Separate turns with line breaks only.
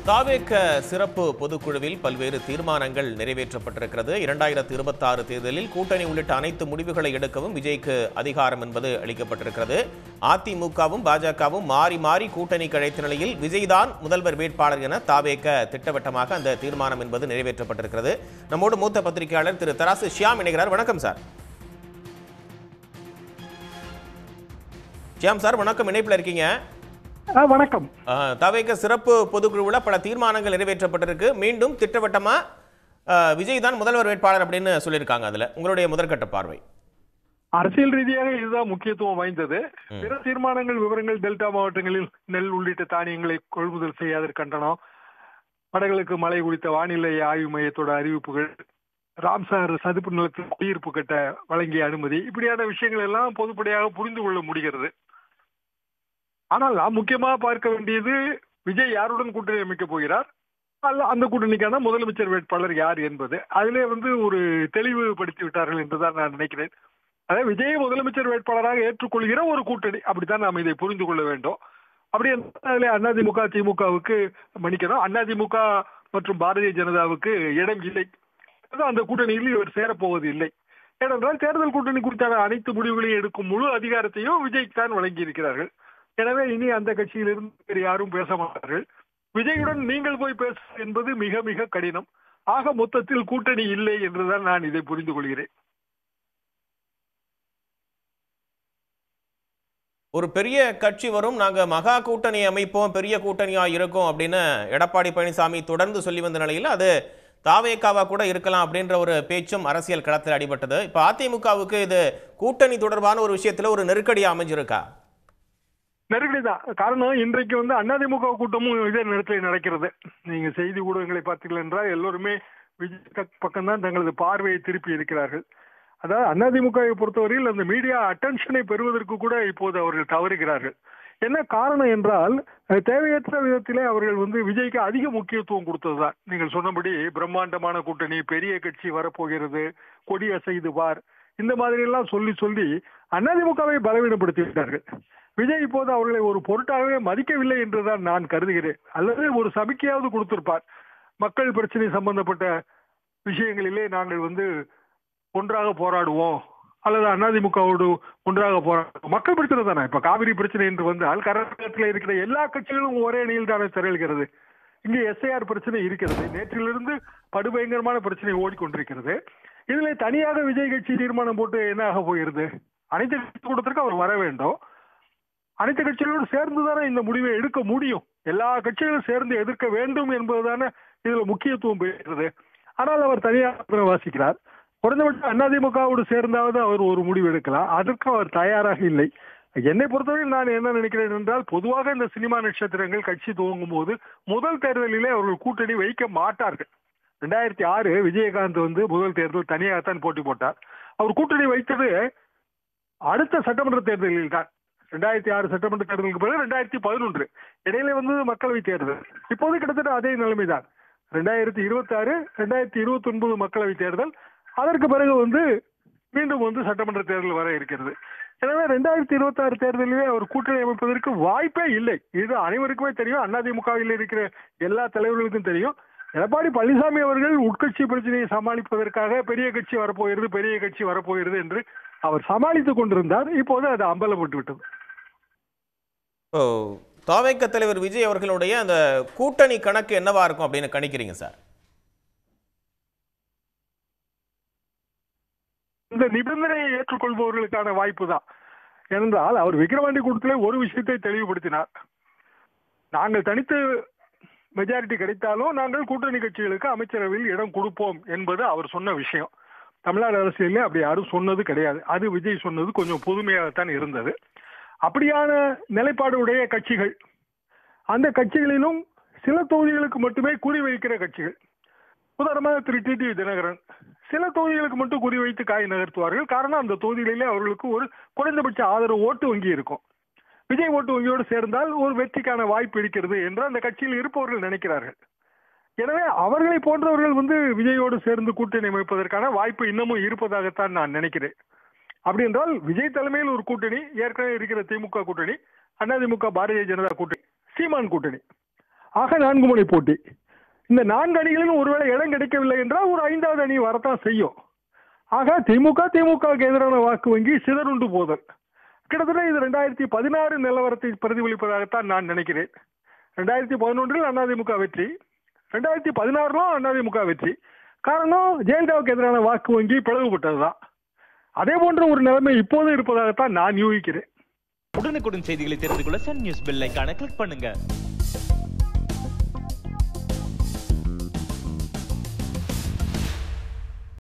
தாவேக சிறப்பு பொதுக்குழுவில் பல்வேறு தீர்மானங்கள் நிறைவேற்றப்பட்டிருக்கிறது. 2026 தேர்தலில் கூட்டணி உள்ளிட்ட அனைத்து முடிவுகளை எடுக்கவும் விஜய்க்கு அதிகாரம் என்பது அளிக்கப்பட்டிருக்கிறது. அதிமுகவும் பாஜகவும் மாறி மாறி கூட்டணி அழைத்த நிலையில் விஜய்தான் முதல்வர் வேட்பாளர் என தாவேக திட்டவட்டமாக அந்த தீர்மானம் என்பது நிறைவேற்றப்பட்டிருக்கிறது. நம்மோடு மூத்த பத்திரிகையாளர் திரு தராசு ஷியாம் இணைகிறார். வணக்கம் சார். ஷியாம் சார் வணக்கம், இணைப்பில் இருக்கீங்க.
வணக்கம்.
தாவேக சிறப்பு பொதுக்குழுவில் பல தீர்மானங்கள் நிறைவேற்றப்பட்டிருக்கு. மீண்டும் திட்டவட்டமா விஜய் தான் முதல்வர் வேட்பாளர் அப்படின்னு சொல்லியிருக்காங்க. அதுல உங்களுடைய முதற்கட்ட பார்வை?
அரசியல் ரீதியாக இதுதான் முக்கியத்துவம் வாய்ந்தது. பிற தீர்மானங்கள் விவரங்கள் டெல்டா மாவட்டங்களில் நெல் உள்ளிட்ட தானியங்களை கொள்முதல் செய்யாத கண்டனம், வடகிழக்கு மழை குறித்த வானிலை ஆய்வு மையத்தோட அறிவிப்புகள், ராம்சார் சதுப்பு நிலத்தில் குடியிருப்பு கட்ட வழங்கிய அனுமதி, இப்படியான விஷயங்கள் எல்லாம் பொதுப்படையாக புரிந்து கொள்ள முடிகிறது. ஆனால் நாம் முக்கியமாக பார்க்க வேண்டியது விஜய் யாருடன் கூட்டணி அமைக்கப் போகிறார், அந்த கூட்டணிக்கான முதலமைச்சர் வேட்பாளர் யார் என்பது. அதிலே ஒரு தெளிவுபடுத்தி விட்டார்கள் என்றுதான் நான் நினைக்கிறேன். அதாவது விஜயை முதலமைச்சர் வேட்பாளராக ஏற்றுக்கொள்கிற ஒரு கூட்டணி, அப்படித்தான் நாம் இதை புரிந்து கொள்ள வேண்டும். அப்படி அதிலே அதிமுக திமுகவுக்கு மன்னிக்கணும், அதிமுக மற்றும் பாரதிய ஜனதாவுக்கு இடம் இல்லை. அந்த கூட்டணியில் இவர் சேரப்போவது இல்லை. ஏனென்றால் தேர்தல் கூட்டணி குறித்தான அனைத்து முடிவுகளையும் எடுக்கும் முழு அதிகாரத்தையும் விஜய்க்கு தான் வழங்கி இருக்கிறார்கள். எனவே இனி அந்த கட்சியிலிருந்து வேறு யாரும் பேச மாட்டார்கள். விஜயுடன் நீங்கள் போய் பேச என்பது மிக மிக கடினம். ஆக மொத்தத்தில் கூட்டணி இல்லை என்றுதான் நான் இதை புரிந்து கொள்கிறேன்.
ஒரு பெரிய கட்சி வரும், நாங்க மகா கூட்டணி அமைப்போம், பெரிய கூட்டணியா இருக்கும் அப்படின்னு எடப்பாடி பழனிசாமி தொடர்ந்து சொல்லி வந்த நிலையில் அது தாவேகாவா கூட இருக்கலாம் அப்படின்ற ஒரு பேச்சும் அரசியல் களத்தில் அடிபட்டது. இப்ப அதிமுகவுக்கு இது கூட்டணி தொடர்பான ஒரு விஷயத்துல ஒரு நெருக்கடியா அமைஞ்சிருக்கா?
நெருக்கடிதான் காரணம். இன்றைக்கு அதிமுக கூட்டமும் இதே நேரத்தில் நடக்கிறது. நீங்க செய்தி ஊடகங்களை பார்த்தீர்கள் என்றால் எல்லோருமே விஜய் பக்கம்தான் தங்களது பார்வையை திருப்பி இருக்கிறார்கள். அதாவது அதிமுகவை பொறுத்தவரையில் அந்த மீடியா அட்டென்ஷனை பெறுவதற்கு கூட இப்போது அவர்கள் தவறுகிறார்கள். என்ன காரணம் என்றால் தேவையற்ற விதத்திலே அவர்கள் விஜய்க்கு அதிக முக்கியத்துவம் கொடுத்ததுதான். நீங்கள் சொன்னபடி பிரம்மாண்டமான கூட்டணி, பெரிய கட்சி வரப்போகிறது, கொடி அசைது பார், இந்த மாதிரி எல்லாம் சொல்லி சொல்லி அதிமுகவை பலவீனப்படுத்தி விட்டார்கள். விஜய் இப்போது அவர்களை ஒரு பொருட்டாகவே மதிக்கவில்லை என்றுதான் நான் கருதுகிறேன். அல்லது ஒரு சமிக்கையாவது கொடுத்திருப்பார். மக்கள் பிரச்சனை சம்பந்தப்பட்ட விஷயங்களிலே நாங்கள் ஒன்றாக போராடுவோம், அல்லது அதிமுகவோடு ஒன்றாக போராடுவோம். மக்கள் பிரச்சனை தானே. இப்ப காவிரி பிரச்சனை என்று வந்தால் கர்நாடகத்தில் இருக்கிற எல்லா கட்சிகளும் ஒரே அணியில் தானே திரள்கிறது. இங்கே எஸ்ஐஆர் பிரச்சனை இருக்கிறது. நேற்றிலிருந்து படுபயங்கரமான பிரச்சனை ஓடிக்கொண்டிருக்கிறது. இதுல தனியாக விஜய் கட்சி தீர்மானம் போட்டு என்ன ஆக போகிறது? அனைத்து கட்சி கூட்டத்திற்கு அவர் வர வேண்டும். அனைத்து கட்சிகளோடு சேர்ந்துதானே இந்த முடிவை எடுக்க முடியும். எல்லா கட்சிகளும் சேர்ந்து எதிர்க்க வேண்டும் என்பதுதானே இதுல முக்கியத்துவம் பெறுகிறது. ஆனால் அவர் தனியாக வாசிக்கிறார். குறைந்தபட்சம் அதிமுகவோடு சேர்ந்தாவது அவர் ஒரு முடிவு எடுக்கலாம். அதற்கு அவர் தயாராக இல்லை. என்னை பொறுத்தவரை நான் என்ன நினைக்கிறேன் என்றால், பொதுவாக இந்த சினிமா நட்சத்திரங்கள் கட்சி துவங்கும் போது முதல் தேர்தலிலே அவர்கள் கூட்டணி வைக்க மாட்டார்கள். 2006 விஜயகாந்த் முதல் தேர்தல் தனியாகத்தான் போட்டி போட்டார். அவர் கூட்டணி வைத்தது அடுத்த சட்டமன்ற தேர்தலில் தான். 2006 சட்டமன்ற தேர்தலுக்கு பிறகு 2011 இடையில மக்களவை தேர்தல். இப்போது கிட்டத்தட்ட அதே நிலைமைதான். 2026 2029 மக்களவை தேர்தல், அதற்கு பிறகு மீண்டும் சட்டமன்ற தேர்தல் வர இருக்கிறது. எனவே 2026 தேர்தலிலே அவர் கூட்டணி அமைப்பதற்கு வாய்ப்பே இல்லை. இது அனைவருக்குமே தெரியும். அதிமுகவில் இருக்கிற எல்லா தலைவர்களுக்கும் தெரியும். எடப்பாடி பழனிசாமி அவர்கள் உட்கட்சி பிரச்சனையை சமாளிப்பதற்காக பெரிய கட்சி வரப்போகிறது, பெரிய கட்சி வரப்போகிறது என்று அவர் சமாளித்துக் கொண்டிருந்தார். இப்போது அது அம்பலப்பட்டு விட்டது.
தாவேக தலைவர் விஜய் அவர்களுடைய அந்த கூட்டணி கணக்கு என்னவா இருக்கும் அப்படின்னு கணிக்கிறீங்க சார்?
இந்த நிபந்தனையை ஏற்றுக்கொள்பவர்களுக்கான வாய்ப்பு தான். ஏனென்றால் அவர் விக்கிரவாண்டி கூட்டத்திலே ஒரு விஷயத்தை தெளிவுபடுத்தினார். நாங்கள் தனித்து மெஜாரிட்டி கிடைத்தாலும் நாங்கள் கூட்டணி கட்சிகளுக்கு அமைச்சரவையில் இடம் கொடுப்போம் என்பது அவர் சொன்ன விஷயம். தமிழ்நாடு அரசியலே அப்படி யாரும் சொன்னது கிடையாது. அது விஜய் சொன்னது கொஞ்சம் புதுமையாகத்தான் இருந்தது. அப்படியான நிலைப்பாடு உடைய கட்சிகள், அந்த கட்சிகளிலும் சில தொகுதிகளுக்கு மட்டுமே குறிவைக்கிற கட்சிகள், உதாரணமாக திரு டிடிவி தினகரன் சில தொகுதிகளுக்கு மட்டும் குறிவைத்து காய் நகர்த்துவார்கள். காரணம், அந்த தொகுதிகளிலே அவர்களுக்கு ஒரு குறைந்தபட்ச ஆதரவு ஓட்டு வங்கி இருக்கும். விஜய் ஓட்டு வங்கியோடு சேர்ந்தால் ஒரு வெற்றிக்கான வாய்ப்பு இருக்கிறது என்று அந்த கட்சியில் இருப்பவர்கள் நினைக்கிறார்கள். எனவே அவர்களை போன்றவர்கள் விஜயோடு சேர்ந்து கூட்டணி அமைப்பதற்கான வாய்ப்பு இன்னமும் இருப்பதாகத்தான் நான் நினைக்கிறேன். அப்படி என்றால் விஜய் தலைமையில் ஒரு கூட்டணி, ஏற்கனவே இருக்கிற திமுக கூட்டணி, அதிமுக பாரதிய ஜனதா கூட்டணி, சீமான் கூட்டணி, ஆக 4 முனை போட்டி. இந்த 4 அணிகளிலும் ஒருவேளை இடம் கிடைக்கவில்லை என்றால் ஒரு 5வது அணி வரத்தான் செய்யும். ஆக திமுகவுக்கு எதிரான வாக்கு வங்கி சிதறுண்டு போதல். கிட்டத்தட்ட இது 2016 நிலவரத்தை பிரதிபலிப்பதாகத்தான் நான் நினைக்கிறேன். 2011 அதிமுக வெற்றி, 2016 அதிமுக வெற்றி. காரணம் ஜெயலலிதாவுக்கு எதிரான வாக்கு வங்கி பிளவுபட்டதுதான். அதே போன்ற ஒரு நிலைமை இப்போது இருப்பதாகத்தான் நான் யூகிக்கிறேன்.
உடனுக்குடன் செய்திகளை தெரிந்து கொள்ள சன் நியூஸ் பெல் ஐகானை கிளிக் பண்ணுங்க.